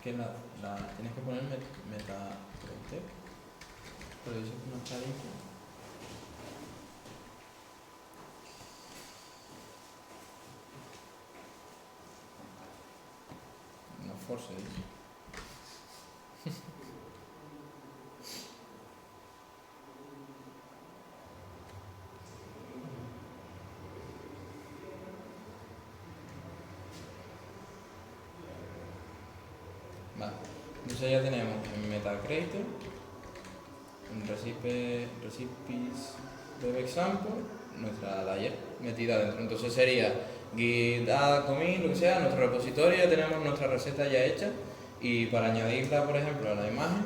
S1: que tienes que poner meta pero dice que no está limpio. No force dice. Vale, entonces ya tenemos en MetaCreator, en recipes web example, nuestra layer metida dentro. Entonces sería git add commit, lo que sea, nuestro repositorio, ya tenemos nuestra receta ya hecha, y para añadirla, por ejemplo, a la imagen,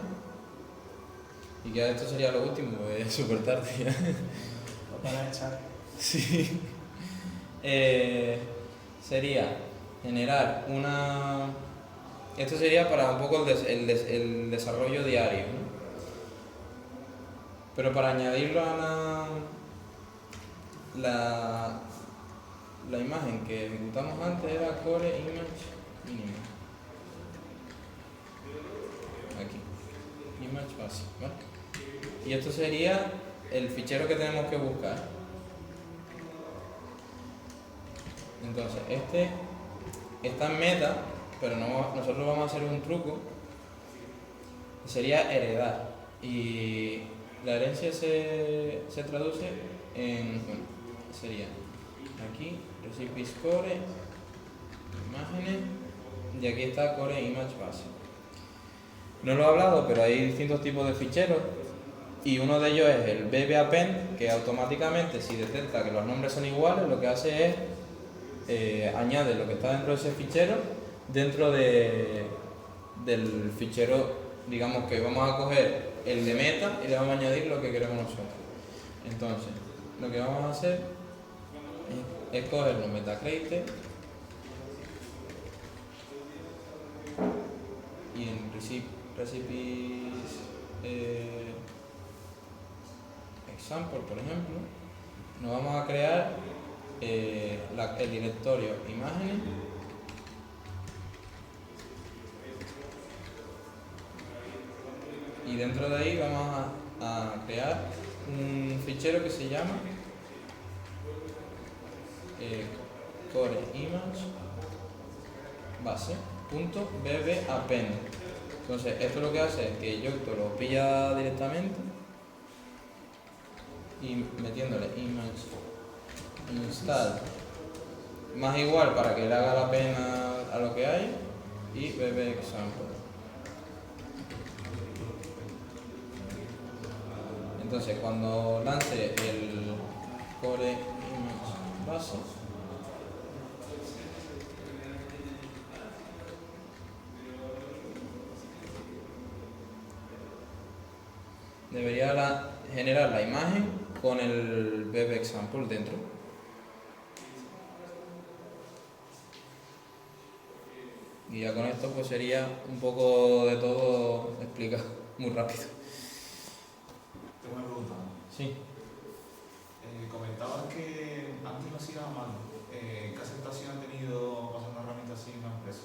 S1: y ya esto sería lo último, porque es súper tarde ya.
S2: Lo van a echar.
S1: Sí. Sería generar una... Esto sería para un poco el desarrollo diario, ¿no? Pero para añadirlo a la imagen que ejecutamos antes era core image mínimo. Aquí. Image basic, ¿vale? Y esto sería el fichero que tenemos que buscar. Entonces, este está en meta, pero nosotros vamos a hacer un truco que sería heredar. Y la herencia se traduce en, bueno, sería aquí, recipes core, imágenes, y aquí está core image base. No lo he hablado, pero hay distintos tipos de ficheros, y uno de ellos es el bb-append, que automáticamente, si detecta que los nombres son iguales, lo que hace es añade lo que está dentro de ese fichero dentro del fichero, digamos que vamos a coger el de meta y le vamos a añadir lo que queremos nosotros. Entonces, lo que vamos a hacer es coger los MetaCreator y en recipes example, por ejemplo, nos vamos a crear el directorio imágenes y dentro de ahí vamos a crear un fichero que se llama core image base.bb-append. Entonces esto lo que hace es que Yocto lo pilla directamente y metiéndole image install más igual para que le haga la pena a lo que hay y bb example. Entonces cuando lance el core image base, debería generar la imagen con el bb example dentro. Y ya con esto pues sería un poco de todo explicado muy rápido.
S3: Tengo una pregunta.
S1: Sí.
S3: Comentabas que antes lo hacías a mano. ¿Qué aceptación ha tenido pasar una herramienta así en una empresa?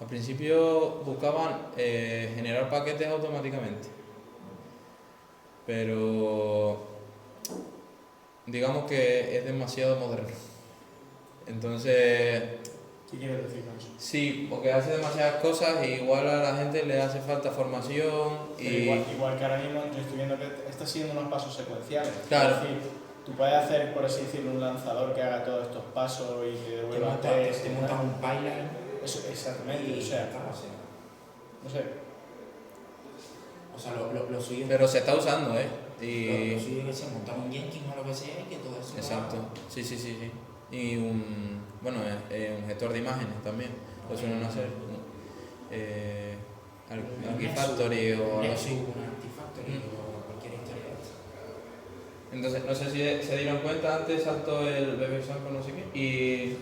S1: Al principio buscaban generar paquetes automáticamente, pero digamos que es demasiado moderno. Entonces,
S2: ¿Qué quieres decir con eso?
S1: sí, porque hace demasiadas cosas y igual a la gente le hace falta formación
S2: Pero
S1: y...
S2: igual que ahora mismo yo estoy viendo que está siguiendo unos pasos secuenciales.
S1: Claro.
S2: Es decir, tú puedes hacer, por así decirlo, un lanzador que haga todos estos pasos y que devuelva test.
S5: Te montas un pipeline
S2: Eso, exactamente, o sea, no sé.
S5: O sea, lo suyo.
S1: Pero se está usando, ¿eh?
S5: Lo suyo es que se monta un Jenkins o lo que sea y que todo eso.
S1: Exacto, sí. Y un gestor de imágenes también, lo suelen hacer. Artifactory o algo así.
S5: Un Artifactory o cualquier historia de esta.
S1: Entonces, no sé si se dieron cuenta, antes saltó el bb-example no sé qué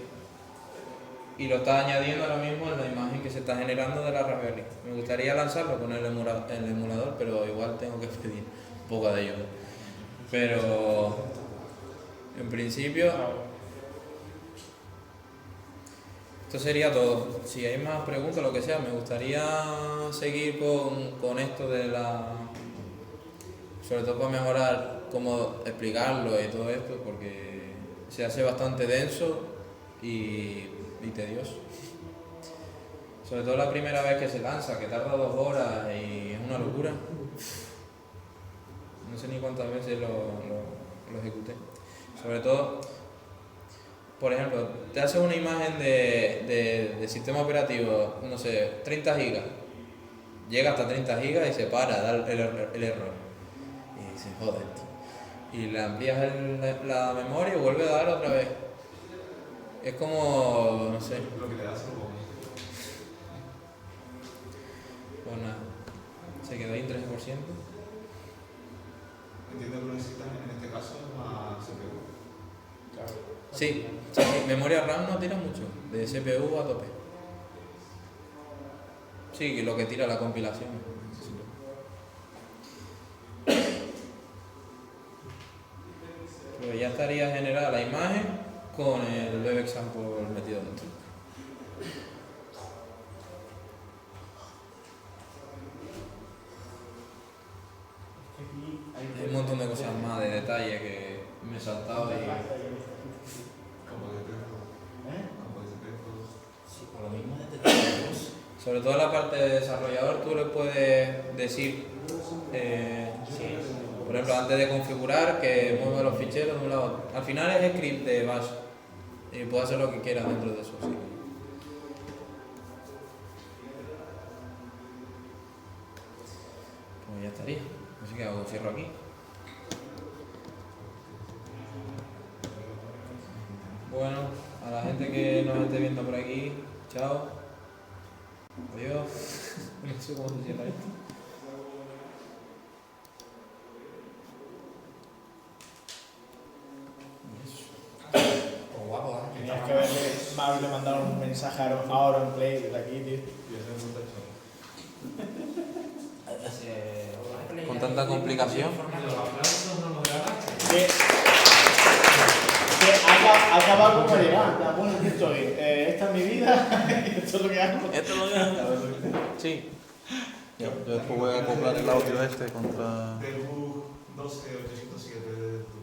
S1: y lo está añadiendo ahora mismo en la imagen que se está generando de la Raspberry. Me gustaría lanzarlo con el emulador, pero igual tengo que pedir un poco de ayuda. Pero en principio Esto sería todo. Si hay más preguntas, lo que sea, me gustaría seguir con esto de la... Sobre todo para mejorar cómo explicarlo y todo esto, porque se hace bastante denso y tedioso. Sobre todo la primera vez que se lanza, que tarda 2 horas y es una locura. No sé ni cuántas veces lo ejecuté. Sobre todo, por ejemplo, te haces una imagen de sistema operativo, no sé, 30 gigas. Llega hasta 30 gigas y se para, da el error. Y dices, joder, tío. Y le amplías la memoria y vuelve a dar otra vez. Es como, no sé.
S3: Lo que te da es algo.
S1: Pues nada, se quedó ahí en 13%.
S3: Entiendo que lo necesitas en este caso más CPU.
S1: Sí, memoria RAM no tira mucho, de CPU a tope. Sí, lo que tira la compilación. Pero ya estaría generada la imagen con el web example metido dentro. Hay un montón de cosas más de detalle que me he saltado y...
S3: Como de texto. Como de texto.
S5: Sí, por lo mismo de textos.
S1: Sobre todo la parte de desarrollador, tú le puedes decir, por ejemplo, antes de configurar, que mueva los ficheros de un lado a otro. Al final es script de bash y puedes hacer lo que quieras dentro de eso. Sí. Pues ya estaría. Así que hago cierro aquí. Bueno, a la gente que nos esté viendo por aquí, chao. Adiós. No sé cómo se cierra esto.
S5: Pues guapo, ¿eh?
S2: Tenías que haberle mandado un mensaje a Auronplay desde aquí, tío.
S3: Y ese es un texto.
S1: Con tanta complicación.
S6: Los aplausos no los grabaste.
S2: Que ha acabado como llegar. Bueno, aquí estoy. Esta es mi vida. Esto es lo que hago.
S1: ¿Esto lo hago? Sí. Yo después voy a acoplar el audio este contra...
S3: Del bug 12807 de